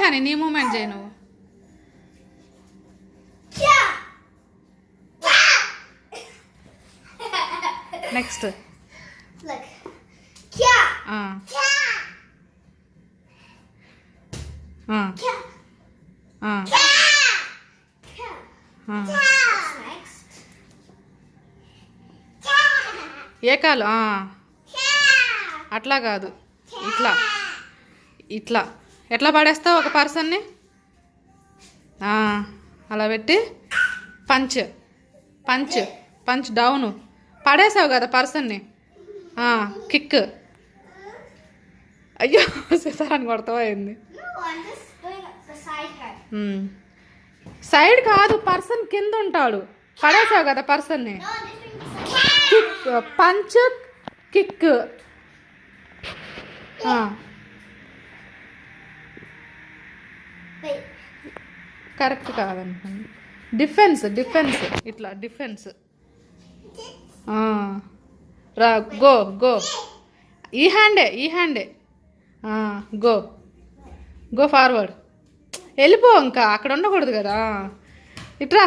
Honey నీ moment చేయి నువ్వు. నెక్స్ట్ ఏ కాలు అట్లా కాదు, ఇట్లా ఇట్లా. ఎట్లా పడేస్తావు ఒక పర్సన్ని? అలా పెట్టి పంచ్ పంచ్ పంచ్ డౌను. పడేసావు కదా పర్సన్ని. కిక్. అయ్యో సీతారాన్ని కొడతావా ఏంది? సైడ్ కాదు, పర్సన్ కింద ఉంటాడు. పడేసావు కదా పర్సన్ని. Kick, punch, kick. కరెక్ట్ కాదనుకోండి. డిఫెన్స్ డిఫెన్స్ ఇట్లా డిఫెన్స్. రా గో గో. ఈ హ్యాండే గో గో ఫార్వర్డ్. వెళ్ళిపో, ఇంకా అక్కడ ఉండకూడదు కదా. ఇట్రా